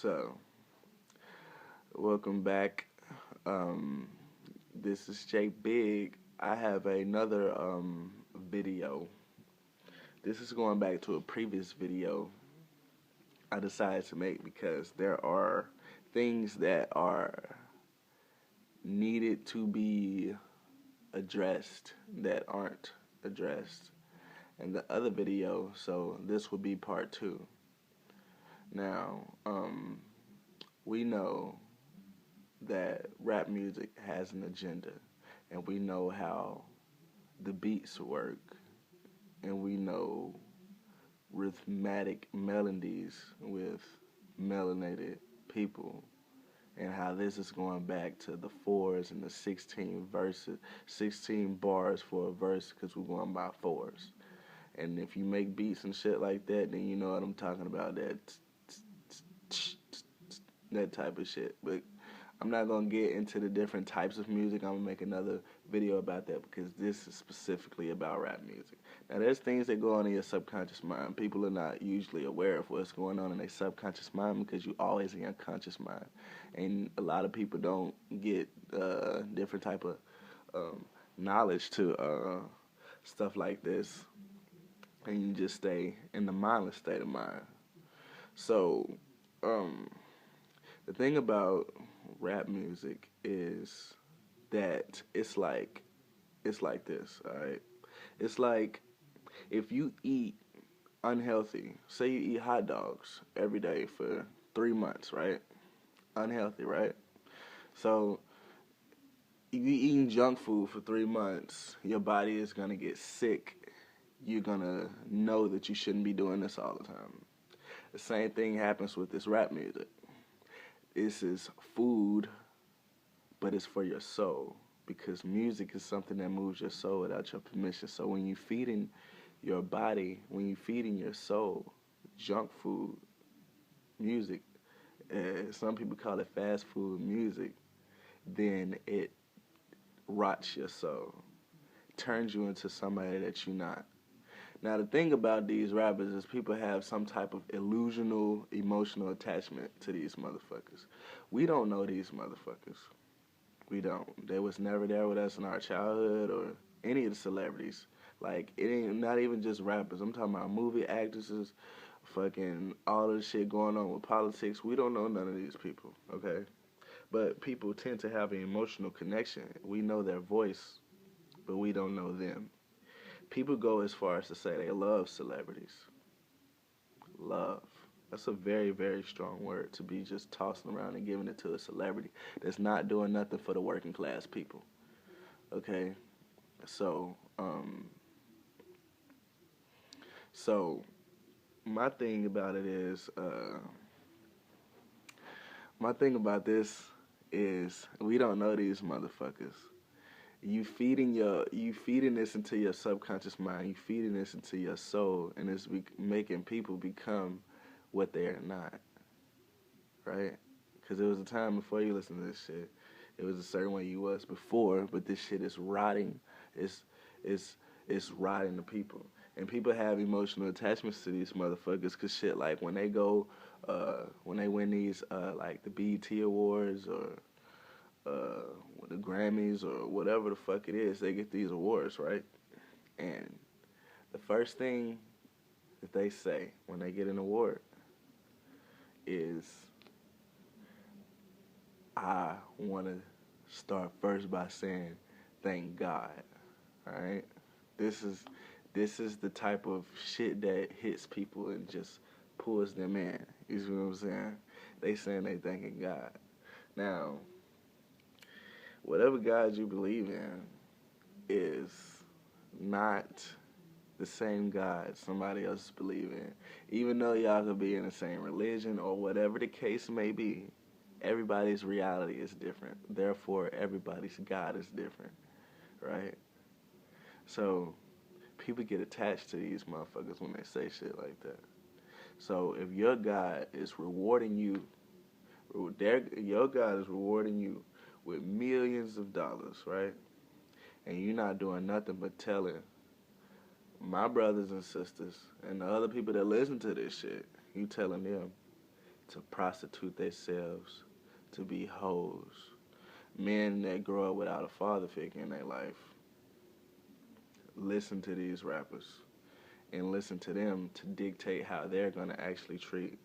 So, welcome back. Um, this is Jake Big. I have another video. This is going back to a previous video I decided to make because there are things that are needed to be addressed that aren't addressed in the other video. So this will be part two. Now, we know that rap music has an agenda, and we know how the beats work, and we know rhythmic melodies with melanated people, and how this is going back to the fours and the 16 verses, 16 bars for a verse, because we're going by fours. And if you make beats and shit like that, then you know what I'm talking about. That type of shit. But I'm not gonna get into the different types of music. I'm gonna make another video about that because this is specifically about rap music. Now, there's things that go on in your subconscious mind. People are not usually aware of what's going on in their subconscious mind because you always in your conscious mind, and a lot of people don't get different type of knowledge to stuff like this, and you just stay in the mindless state of mind. So, um, the thing about rap music is that it's like this, all right? It's like if you eat unhealthy, say you eat hot dogs every day for 3 months, right? Unhealthy, right? So if you eating junk food for 3 months, your body is gonna get sick. You're gonna know that you shouldn't be doing this all the time. The same thing happens with this rap music. This is food, but it's for your soul, because music is something that moves your soul without your permission. So when you feeding your body, when you feeding your soul junk food music, some people call it fast food music, then it rots your soul, turns you into somebody that you're not. Now, the thing about these rappers is people have some type of illusional emotional attachment to these motherfuckers. We don't know these motherfuckers. We don't. They was never there with us in our childhood or any of the celebrities. Like, it ain't not even just rappers. I'm talking about movie actresses, fucking all this shit going on with politics. We don't know none of these people, okay? But people tend to have an emotional connection. We know their voice, but we don't know them. People go as far as to say they love celebrities. Love. That's a very, very strong word to be just tossing around and giving it to a celebrity that's not doing nothing for the working class people. Okay? So, so my thing about it is, my thing about this is we don't know these motherfuckers. You feeding this into your subconscious mind. You feeding this into your soul, and it's making people become what they are not, right? Because there was a time before you listened to this shit, it was a certain way you was before, but this shit is rotting. It's it's it's rotting the people, and people have emotional attachments to these motherfuckers. Cause shit, like when they win these like the BET awards or the Grammys or whatever the fuck it is, they get these awards, right? And the first thing that they say when they get an award is, I want to start first by saying thank God. All right, this is this is the type of shit that hits people and just pulls them in. You see what I'm saying? They saying they thanking God. Now, whatever God you believe in is not the same God somebody else believe in. Even though y'all could be in the same religion or whatever the case may be, everybody's reality is different. Therefore, everybody's God is different, right? So people get attached to these motherfuckers when they say shit like that. So if your God is rewarding you, your God is rewarding you with millions of dollars, right? And you're not doing nothing but telling my brothers and sisters and the other people that listen to this shit, you telling them, to prostitute themselves, to be hoes. Men that grow up without a father figure in their life listen to these rappers and listen to them to dictate how they're going to actually treat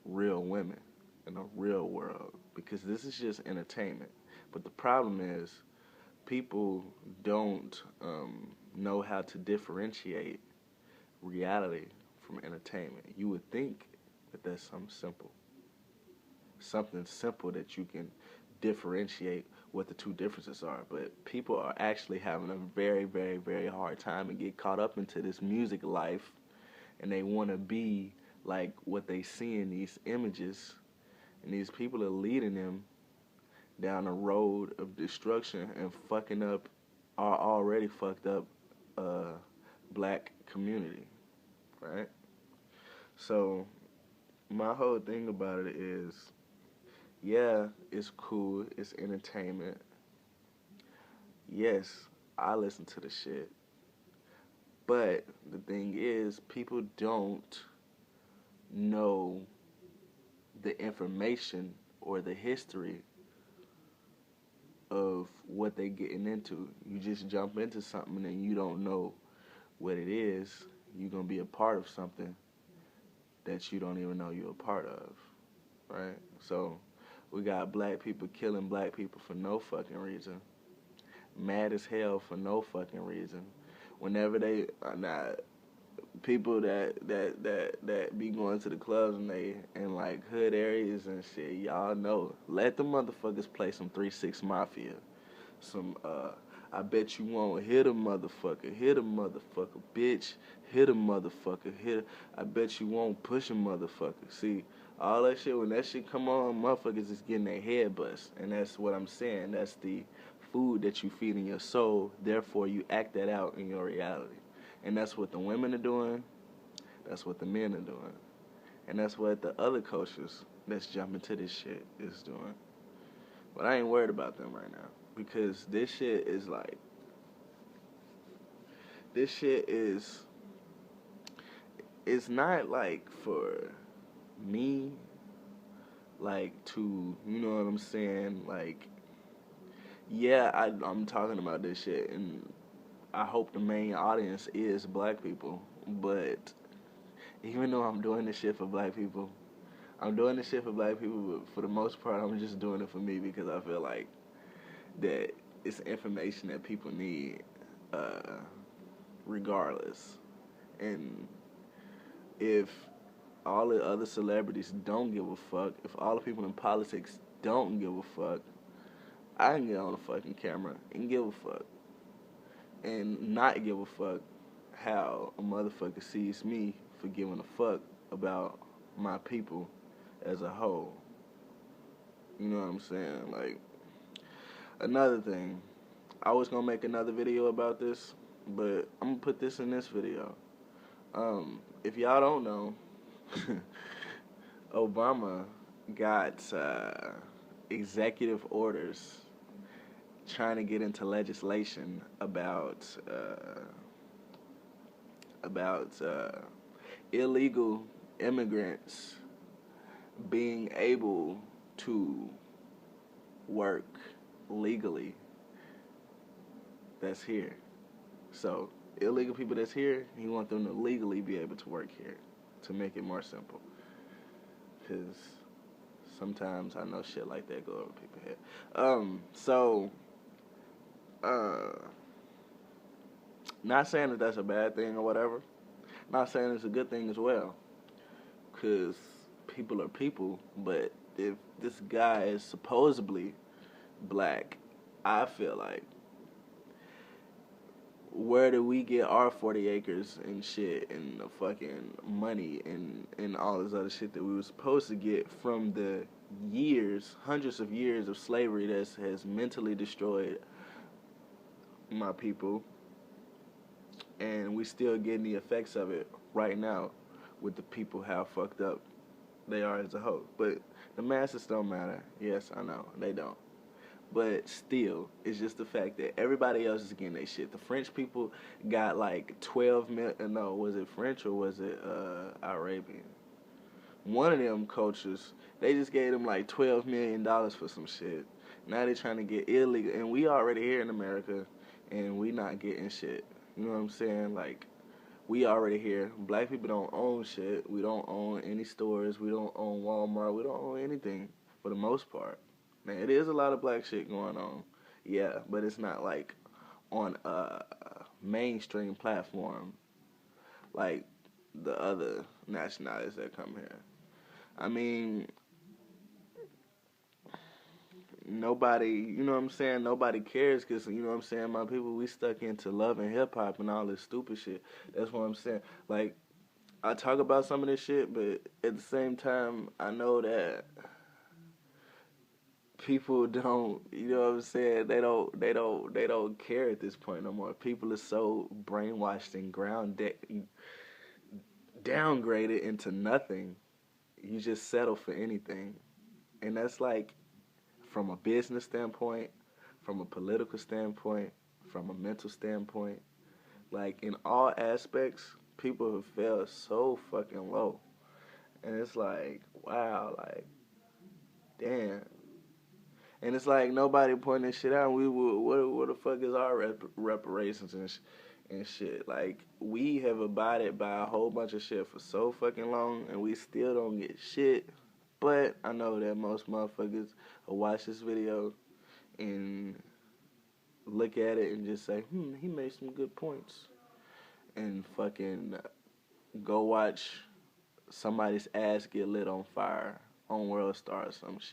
real women in the real world, because this is just entertainment. But the problem is people don't know how to differentiate reality from entertainment. You would think that that's something simple that you can differentiate what the two differences are. But people are actually having a very, very, very hard time and get caught up into this music life, and they want to be like what they see in these images, and these people are leading them down a road of destruction and fucking up our already fucked up black community, right? So my whole thing about it is, yeah, it's cool, it's entertainment. Yes, I listen to the shit. But the thing is, people don't know the information or the history of what they getting into. You just jump into something and you don't know what it is. You're going to be a part of something that you don't even know you're a part of, right? So we got black people killing black people for no fucking reason, mad as hell for no fucking reason. Whenever they people that be going to the clubs and they in like hood areas and shit, y'all know, let the motherfuckers play some 3-6 Mafia, some I bet you won't hit a motherfucker, bitch, hit a motherfucker, I bet you won't push a motherfucker. See, all that shit, when that shit come on, motherfuckers is getting their head bust. And that's what I'm saying. That's the food that you feed in your soul. Therefore, you act that out in your reality. And that's what the women are doing. That's what the men are doing. And that's what the other cultures that's jumping to this shit is doing. But I ain't worried about them right now. Because this shit is like, it's not like for me, like to, you know what I'm saying, like, yeah, I'm talking about this shit, and I hope the main audience is black people, but even though I'm doing this shit for black people, but for the most part, I'm just doing it for me because I feel like that it's information that people need, regardless. And if all the other celebrities don't give a fuck, if all the people in politics don't give a fuck, I can get on the fucking camera and give a fuck. And not give a fuck how a motherfucker sees me for giving a fuck about my people as a whole. You know what I'm saying? Like, another thing, I was gonna make another video about this, but I'm gonna put this in this video. If y'all don't know, Obama got executive orders trying to get into legislation about illegal immigrants being able to work legally that's here. So illegal people that's here, he want them to legally be able to work here, to make it more simple. Because sometimes I know shit like that go over people's head. Not saying that that's a bad thing or whatever. Not saying it's a good thing as well. Because people are people, but if this guy is supposedly black, I feel like, where do we get our 40 acres and shit and the fucking money and all this other shit that we were supposed to get from the years, hundreds of years of slavery that has mentally destroyed my people, and we still getting the effects of it right now with the people, how fucked up they are as a whole. But the masses don't matter. Yes, I know, they don't. But still, it's just the fact that everybody else is getting their shit. The French people got like 12 million. No, was it French or was it Arabian? one of them cultures, they just gave them like $12 million for some shit. Now they trying to get illegal, and we already here in America, and we not getting shit. You know what I'm saying? Like, we already here. Black people don't own shit. We don't own any stores. We don't own Walmart. We don't own anything for the most part. Now, it is a lot of black shit going on. Yeah, but it's not like on a mainstream platform like the other nationalities that come here. I mean, nobody, you know what I'm saying? Nobody cares because, you know what I'm saying? My people, we stuck into love and hip hop and all this stupid shit. That's what I'm saying. Like, I talk about some of this shit, but at the same time, I know that people don't, you know what I'm saying? They don't care at this point no more. People are so brainwashed and downgraded into nothing. You just settle for anything. And that's like from a business standpoint, from a political standpoint, from a mental standpoint, like in all aspects, people have fell so fucking low. And it's like, wow, like, damn. And it's like nobody pointing this shit out. We what the fuck is our reparations and shit? Like, we have abided by a whole bunch of shit for so fucking long, and we still don't get shit. But I know that most motherfuckers will watch this video and look at it and just say, he made some good points. And fucking go watch somebody's ass get lit on fire on World Star or some shit.